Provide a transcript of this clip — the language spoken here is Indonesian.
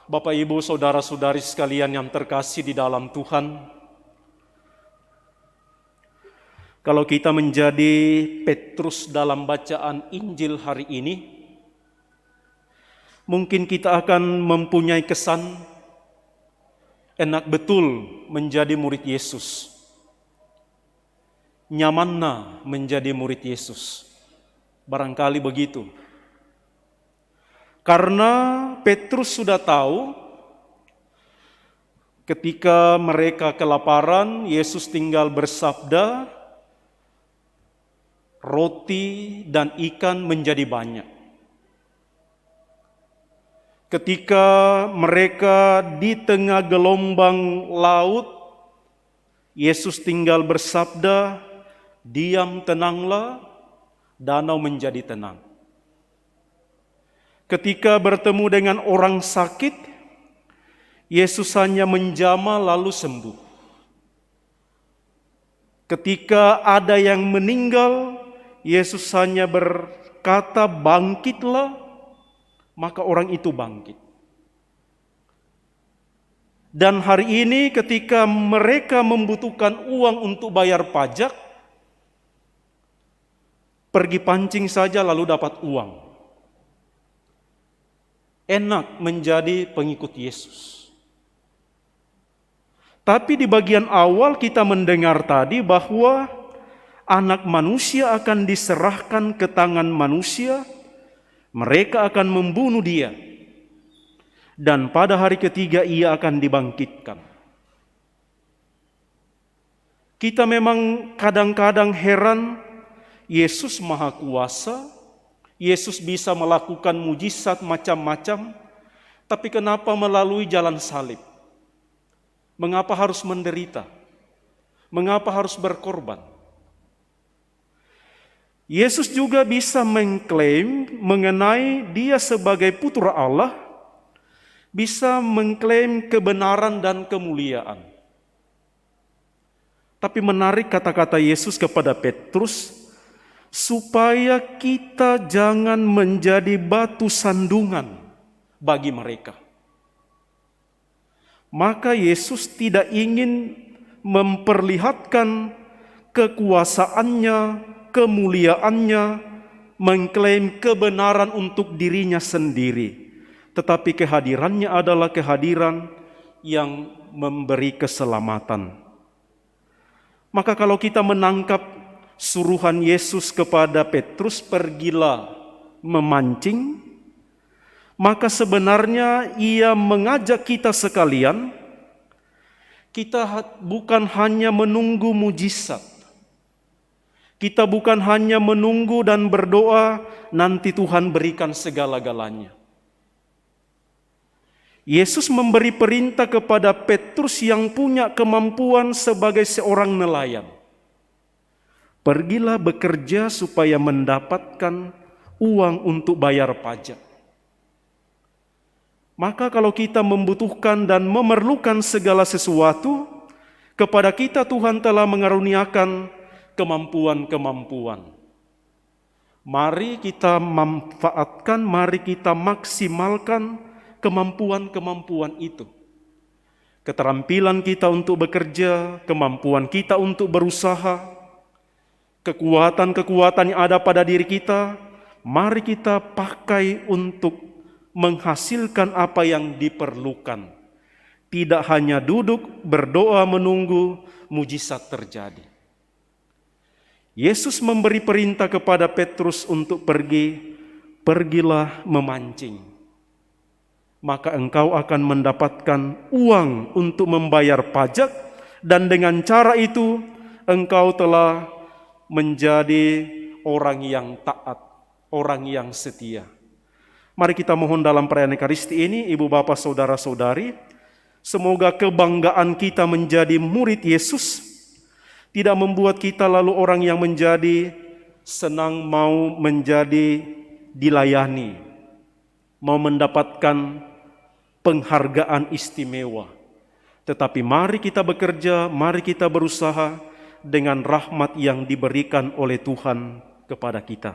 Bapak, Ibu, saudara-saudari sekalian yang terkasih di dalam Tuhan, kalau kita menjadi Petrus dalam bacaan Injil hari ini, mungkin kita akan mempunyai kesan enak betul menjadi murid Yesus. Nyamanna menjadi murid Yesus. Barangkali begitu. Karena Petrus sudah tahu ketika mereka kelaparan, Yesus tinggal bersabda, roti dan ikan menjadi banyak. Ketika mereka di tengah gelombang laut, Yesus tinggal bersabda, diam, tenanglah, danau menjadi tenang. Ketika bertemu dengan orang sakit, Yesus hanya menjamah lalu sembuh. Ketika ada yang meninggal, Yesus hanya berkata, bangkitlah, maka orang itu bangkit. Dan hari ini ketika mereka membutuhkan uang untuk bayar pajak, pergi pancing saja lalu dapat uang. Enak menjadi pengikut Yesus. Tapi di bagian awal kita mendengar tadi bahwa anak manusia akan diserahkan ke tangan manusia, mereka akan membunuh dia, dan pada hari ketiga ia akan dibangkitkan. Kita memang kadang-kadang heran, Yesus Maha Kuasa, Yesus bisa melakukan mujizat macam-macam, tapi kenapa melalui jalan salib? Mengapa harus menderita? Mengapa harus berkorban? Yesus juga bisa mengklaim mengenai dia sebagai putra Allah, bisa mengklaim kebenaran dan kemuliaan. Tapi menarik kata-kata Yesus kepada Petrus, supaya kita jangan menjadi batu sandungan bagi mereka. Maka Yesus tidak ingin memperlihatkan kekuasaannya, kemuliaannya, mengklaim kebenaran untuk dirinya sendiri. Tetapi kehadirannya adalah kehadiran yang memberi keselamatan. Maka kalau kita menangkap suruhan Yesus kepada Petrus, pergilah memancing, maka sebenarnya ia mengajak kita sekalian, kita bukan hanya menunggu mujizat, kita bukan hanya menunggu dan berdoa, nanti Tuhan berikan segala-galanya. Yesus memberi perintah kepada Petrus yang punya kemampuan sebagai seorang nelayan. Pergilah bekerja supaya mendapatkan uang untuk bayar pajak. Maka kalau kita membutuhkan dan memerlukan segala sesuatu, kepada kita Tuhan telah mengaruniakan kemampuan-kemampuan. Mari kita manfaatkan, mari kita maksimalkan kemampuan-kemampuan itu. Keterampilan kita untuk bekerja, kemampuan kita untuk berusaha, kekuatan-kekuatan yang ada pada diri kita, mari kita pakai untuk menghasilkan apa yang diperlukan. Tidak hanya duduk, berdoa, menunggu mujizat terjadi. Yesus memberi perintah kepada Petrus untuk pergilah memancing. Maka engkau akan mendapatkan uang untuk membayar pajak, dan dengan cara itu engkau telah menjadi orang yang taat, orang yang setia. Mari kita mohon dalam perayaan Ekaristi ini, Ibu Bapak Saudara-saudari, semoga kebanggaan kita menjadi murid Yesus tidak membuat kita lalu orang yang menjadi senang mau menjadi dilayani, mau mendapatkan penghargaan istimewa. Tetapi mari kita bekerja, mari kita berusaha dengan rahmat yang diberikan oleh Tuhan kepada kita.